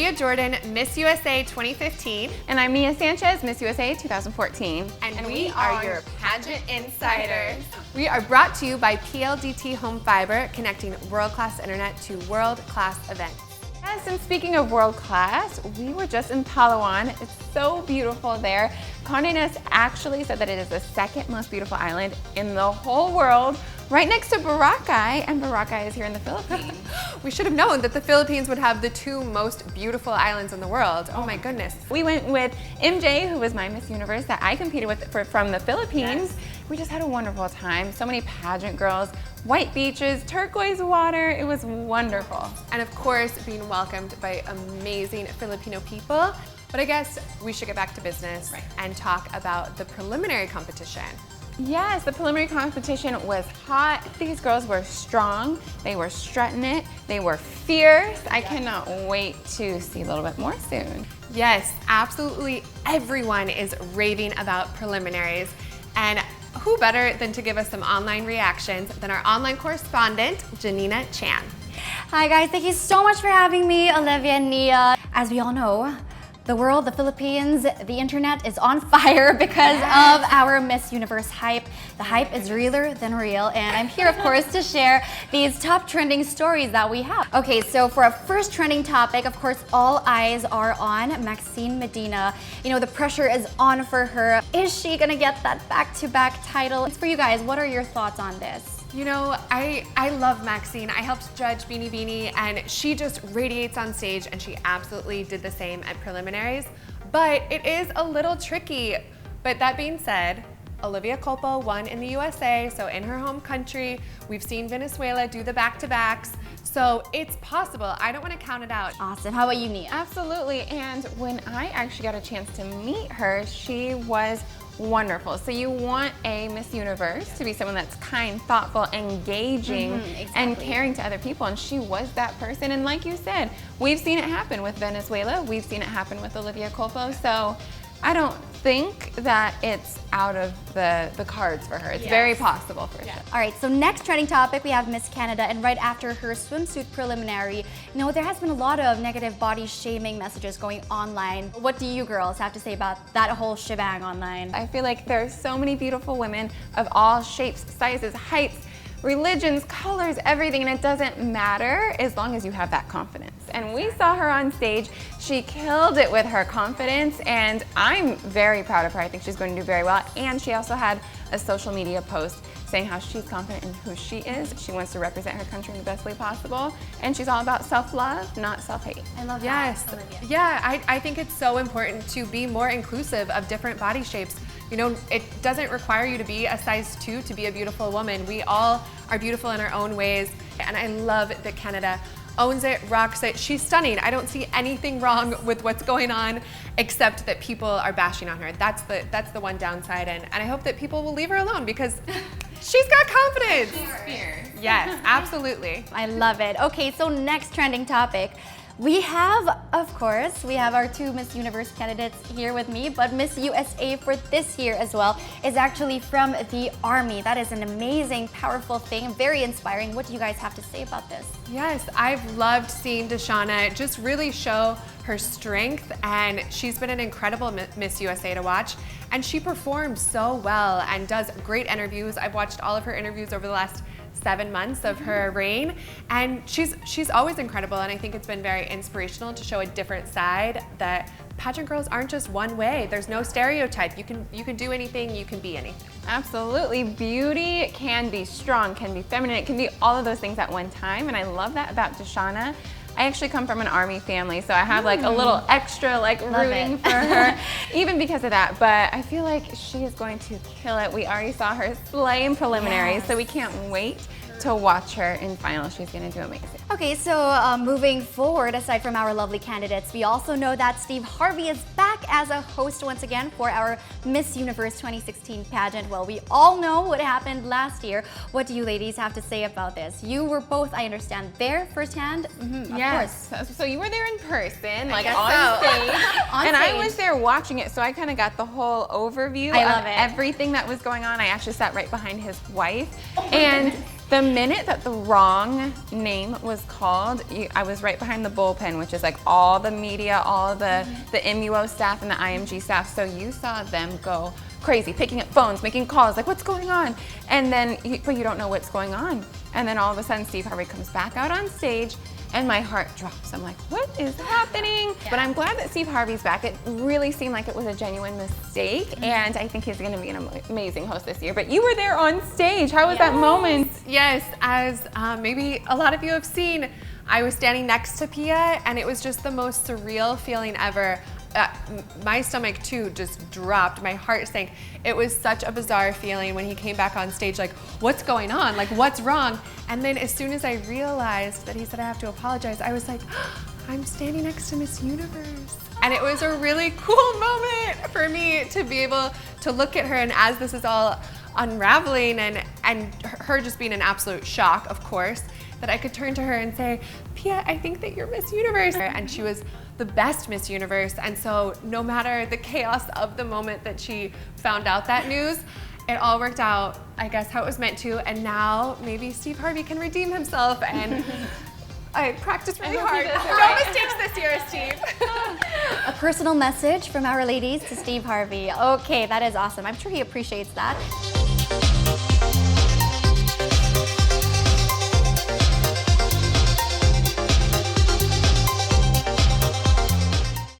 Olivia Jordan, Miss USA 2015. And I'm Mia Sanchez, Miss USA 2014. And we are your pageant insiders. We are brought to you by PLDT Home Fiber, connecting world-class internet to world-class events. Yes, and speaking of world class, we were just in Palawan. It's so beautiful there. Condé Nast actually said that it is the second most beautiful island in the whole world, right next to Boracay, and Boracay is here in the Philippines. We should have known that the Philippines would have the two most beautiful islands in the world. Oh my goodness. We went with MJ, who was my Miss Universe that I competed with from the Philippines. Yes. We just had a wonderful time. So many pageant girls, white beaches, turquoise water. It was wonderful. And of course, being welcomed by amazing Filipino people. But I guess we should get back to business and talk about the preliminary competition. Yes, the preliminary competition was hot. These girls were strong. They were strutting it. They were fierce. I cannot wait to see a little bit more soon. Yes, absolutely everyone is raving about preliminaries. And who better than to give us some online reactions than our online correspondent, Janina Chan. Hi guys, thank you so much for having me, Olivia and Nia. As we all know, the world, the Philippines, the internet is on fire because of our Miss Universe hype. The hype is realer than real, and I'm here, of course, to share these top trending stories that we have. Okay, so for our first trending topic, of course, all eyes are on Maxine Medina. You know, the pressure is on for her. Is she gonna get that back-to-back title? For you guys, what are your thoughts on this? You know, I love Maxine. I helped judge Beanie Beanie, and she just radiates on stage, and she absolutely did the same at preliminaries. But it is a little tricky. But that being said, Olivia Culpo won in the USA, so in her home country. We've seen Venezuela do the back-to-backs, so it's possible. I don't want to count it out. Awesome. How about you, Nia? Absolutely, and when I actually got a chance to meet her, she was wonderful. So you want a Miss Universe to be someone that's kind, thoughtful, engaging, and caring to other people, and she was that person. And like you said, we've seen it happen with Venezuela, we've seen it happen with Olivia Culpo, so I don't think that it's out of the cards for her. It's very possible for sure. All right, so next trending topic, we have Miss Canada, and right after her swimsuit preliminary, you know, there has been a lot of negative body shaming messages going online. What do you girls have to say about that whole shebang online? I feel like there are so many beautiful women of all shapes, sizes, heights, religions, colors, everything, and it doesn't matter as long as you have that confidence. And we saw her on stage. She killed it with her confidence, and I'm very proud of her. I think she's going to do very well. And she also had a social media post saying how she's confident in who she is. She wants to represent her country in the best way possible, and she's all about self-love, not self-hate. I love that, Olivia. Yeah, I think it's so important to be more inclusive of different body shapes. You know, it doesn't require you to be a size 2 to be a beautiful woman. We all are beautiful in our own ways, and I love that Canada owns it, rocks it. She's stunning. I don't see anything wrong with what's going on, except that people are bashing on her. That's the one downside, and I hope that people will leave her alone because she's got confidence. Yes, absolutely. I love it. Okay, so next trending topic. We have, of course, our two Miss Universe candidates here with me, but Miss USA for this year as well is actually from the Army. That is an amazing, powerful thing, very inspiring. What do you guys have to say about this? Yes, I've loved seeing Deshauna just really show her strength, and she's been an incredible Miss USA to watch, and she performs so well and does great interviews. I've watched all of her interviews over the last 7 months of her reign, and she's always incredible, and I think it's been very inspirational to show a different side, that pageant girls aren't just one way. There's no stereotype. You can do anything, you can be anything. Absolutely. Beauty can be strong, can be feminine, it can be all of those things at one time, and I love that about Deshauna. I actually come from an Army family, so I have like a little extra rooting for her, even because of that. But I feel like she is going to kill it. We already saw her slay in preliminaries, so we can't wait to watch her in finals. She's going to do amazing. Okay, so moving forward, aside from our lovely candidates, we also know that Steve Harvey is back as a host once again for our Miss Universe 2016 pageant. Well, we all know what happened last year. What do you ladies have to say about this? You were both, I understand, there firsthand. Yes. So you were there in person, like guess on so. stage. On and stage. I was there watching it, so I kind of got the whole overview I love of it. everything that was going on. I actually sat right behind his wife. And The minute that the wrong name was called, I was right behind the bullpen, which is like all the media, all the MUO staff and the IMG staff. So you saw them go crazy, picking up phones, making calls, like what's going on? And then, but you don't know what's going on. And then all of a sudden Steve Harvey comes back out on stage and my heart drops. I'm like, what is happening? Yeah. But I'm glad that Steve Harvey's back. It really seemed like it was a genuine mistake, and I think he's gonna be an amazing host this year. But you were there on stage. How was that moment? Yes, as maybe a lot of you have seen, I was standing next to Pia, and it was just the most surreal feeling ever. My stomach too just dropped, my heart sank. It was such a bizarre feeling when he came back on stage, like, what's going on? Like, what's wrong? And then as soon as I realized that he said I have to apologize, I was like, I'm standing next to Miss Universe. And it was a really cool moment for me to be able to look at her, and as this is all unraveling and her just being in absolute shock, of course, that I could turn to her and say, Pia, I think that you're Miss Universe. And she was the best Miss Universe. And so no matter the chaos of the moment that she found out that news, it all worked out, I guess, how it was meant to. And now maybe Steve Harvey can redeem himself, and I practiced really hard. No mistakes this year, Steve. A personal message from Our Ladies to Steve Harvey. Okay, that is awesome. I'm sure he appreciates that.